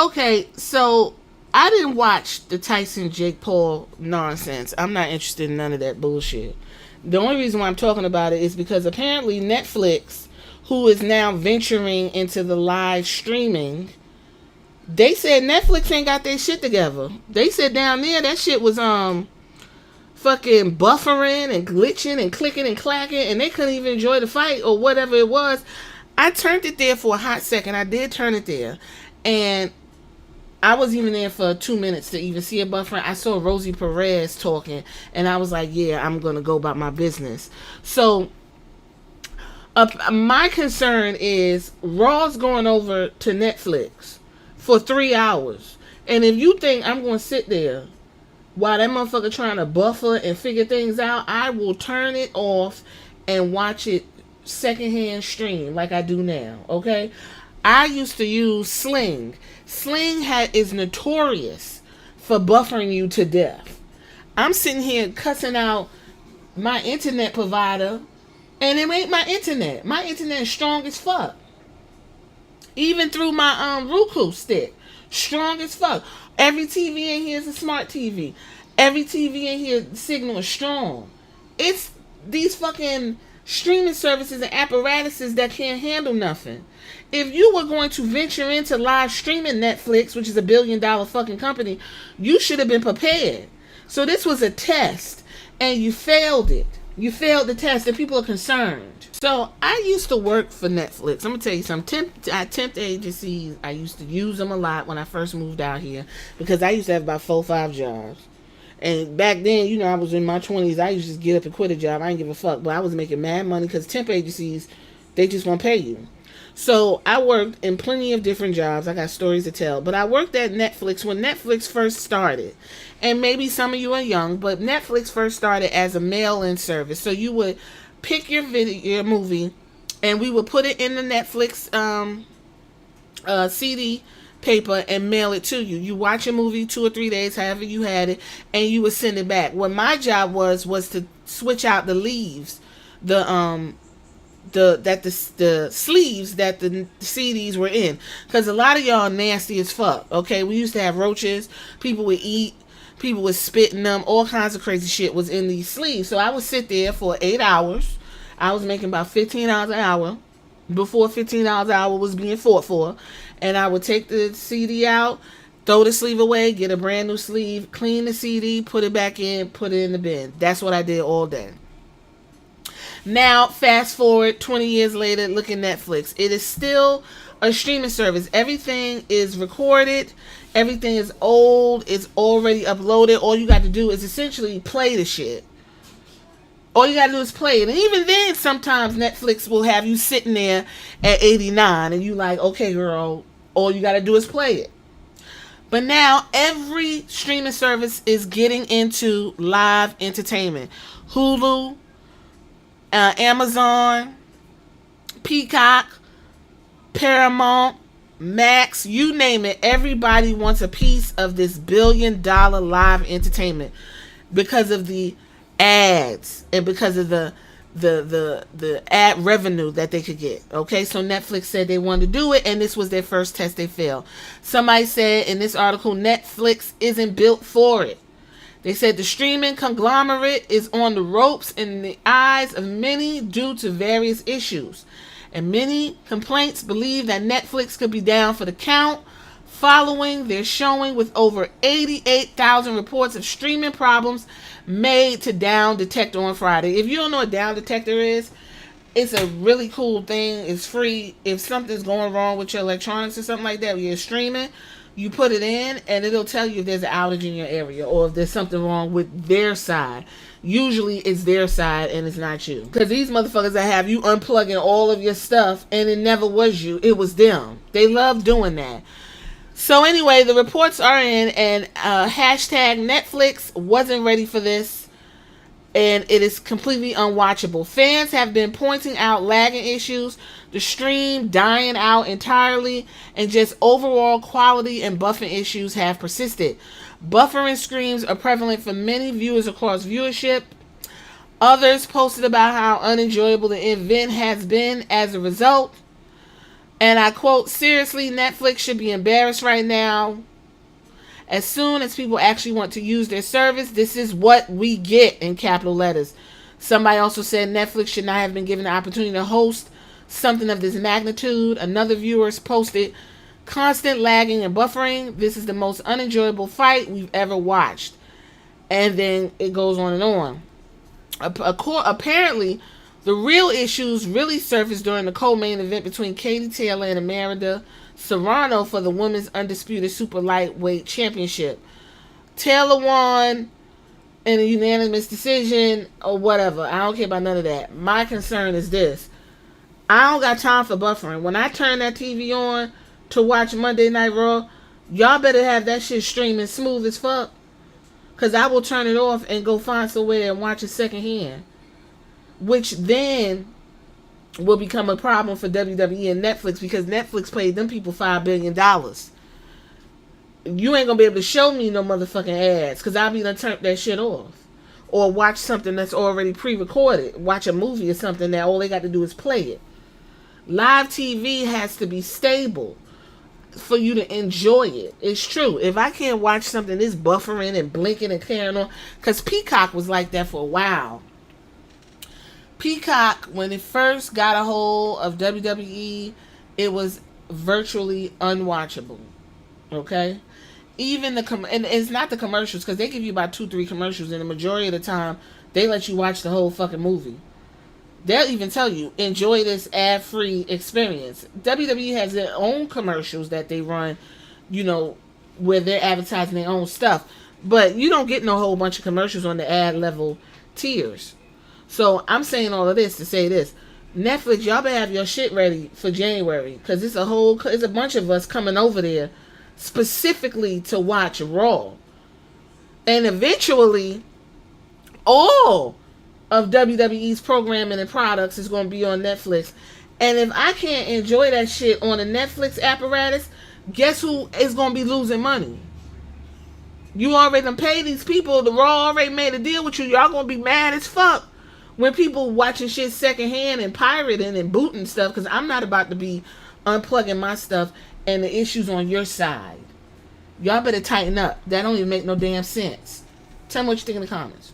Okay, so I didn't watch the Tyson Jake Paul nonsense. I'm not interested in none of that bullshit. The only reason why I'm talking about it is because apparently Netflix, who is now venturing into the live streaming, they said Netflix ain't got their shit together. They said down there that shit was fucking buffering and glitching and clicking and clacking, and they couldn't even enjoy the fight or whatever it was. I turned it there for a hot second. I did turn it there, and I was even there for 2 minutes to even see a buffering. I saw Rosie Perez talking, and I was like, yeah, I'm gonna go about my business. So my concern is Raw's going over to Netflix for 3 hours, and if you think I'm gonna sit there while that motherfucker trying to buffer and figure things out, I will turn it off and watch it secondhand stream like I do now. Okay, I used to use Sling. Sling is notorious for buffering you to death. I'm sitting here cussing out my internet provider, and it ain't my internet. My internet is strong as fuck. Even through my Roku stick, strong as fuck. Every TV in here is a smart TV. Every TV in here signal is strong. It's these fucking streaming services and apparatuses that can't handle nothing. If you were going to venture into live streaming Netflix, which is $1 billion fucking company, you should have been prepared. So this was a test, and you failed it. You failed the test, and people are concerned. So I used to work for Netflix. I'm gonna tell you something. Temp agencies, I used to use them a lot when I first moved out here because I used to have about 4 or 5 jobs. And back then, you know, I was in my 20s. I used to just get up and quit a job. I didn't give a fuck. But I was making mad money because temp agencies, they just won't pay you. So I worked in plenty of different jobs. I got stories to tell. But I worked at Netflix when Netflix first started. And maybe some of you are young, but Netflix first started as a mail-in service. So you would pick your movie, and we would put it in the Netflix CD paper and mail it to you. You watch a movie 2 or 3 days, however you had it, and you would send it back. What my job was to switch out the leaves, the sleeves that the CDs were in, because a lot of y'all nasty as fuck. Okay, we used to have roaches. People would eat. People would spit in them. All kinds of crazy shit was in these sleeves. So I would sit there for 8 hours. I was making about $15 an hour before $15 an hour was being fought for. And I would take the CD out, throw the sleeve away, get a brand new sleeve, clean the CD, put it back in, put it in the bin. That's what I did all day. Now, fast forward 20 years later, look at Netflix. It is still a streaming service. Everything is recorded. Everything is old. It's already uploaded. All you got to do is essentially play the shit. All you got to do is play it. And even then, sometimes Netflix will have you sitting there at 89 and you like, okay, girl, all you got to do is play it. But now, every streaming service is getting into live entertainment. Hulu, Amazon, Peacock, Paramount, Max, you name it. Everybody wants a piece of this $1 billion live entertainment because of the ads and because of the ad revenue that they could get. Okay, so Netflix said they wanted to do it, and this was their first test. They failed. Somebody said in this article, Netflix isn't built for it. They said the streaming conglomerate is on the ropes in the eyes of many due to various issues. And many complaints believe that Netflix could be down for the count following their showing with over 88,000 reports of streaming problems made to Down Detector on Friday. If you don't know what Down Detector is, it's a really cool thing. It's free. If something's going wrong with your electronics or something like that, when you're streaming, you put it in and it'll tell you if there's an outage in your area or if there's something wrong with their side. Usually it's their side and it's not you. Because these motherfuckers that have you unplugging all of your stuff and it never was you, it was them. They love doing that. So anyway, the reports are in, and hashtag Netflix wasn't ready for this, and it is completely unwatchable. Fans have been pointing out lagging issues, the stream dying out entirely, and just overall quality and buffering issues have persisted. Buffering screens are prevalent for many viewers across viewership. Others posted about how unenjoyable the event has been as a result. And I quote, seriously, Netflix should be embarrassed right now. As soon as people actually want to use their service, this is what we get, in capital letters. Somebody also said Netflix should not have been given the opportunity to host something of this magnitude. Another viewer posted, constant lagging and buffering. This is the most unenjoyable fight we've ever watched. And then it goes on and on. Apparently, the real issues really surfaced during the co-main event between Katie Taylor and Amanda Serrano for the women's undisputed super lightweight championship. Taylor won in a unanimous decision or whatever. I don't care about none of that. My concern is this. I don't got time for buffering. When I turn that TV on to watch Monday Night Raw, y'all better have that shit streaming smooth as fuck. Because I will turn it off and go find somewhere and watch it secondhand. Which then will become a problem for WWE and Netflix, because Netflix paid them people $5 billion. You ain't going to be able to show me no motherfucking ads, because I'll be done turn that shit off. Or watch something that's already pre-recorded. Watch a movie or something that all they got to do is play it. Live TV has to be stable for you to enjoy it. It's true. If I can't watch something that's buffering and blinking and carrying on, because Peacock was like that for a while. Peacock, when it first got a hold of WWE, it was virtually unwatchable. Okay? Even and it's not the commercials, because they give you about 2-3 commercials, and the majority of the time, they let you watch the whole fucking movie. They'll even tell you, enjoy this ad-free experience. WWE has their own commercials that they run, where they're advertising their own stuff. But you don't get no whole bunch of commercials on the ad level tiers. So I'm saying all of this to say this. Netflix, y'all better have your shit ready for January. Because it's a bunch of us coming over there specifically to watch Raw. And eventually, all of WWE's programming and products is going to be on Netflix. And if I can't enjoy that shit on a Netflix apparatus, guess who is going to be losing money? You already done paid these people. The Raw already made a deal with you. Y'all going to be mad as fuck when people watching shit secondhand and pirating and booting stuff, because I'm not about to be unplugging my stuff and the issues on your side. Y'all better tighten up. That don't even make no damn sense. Tell me what you think in the comments.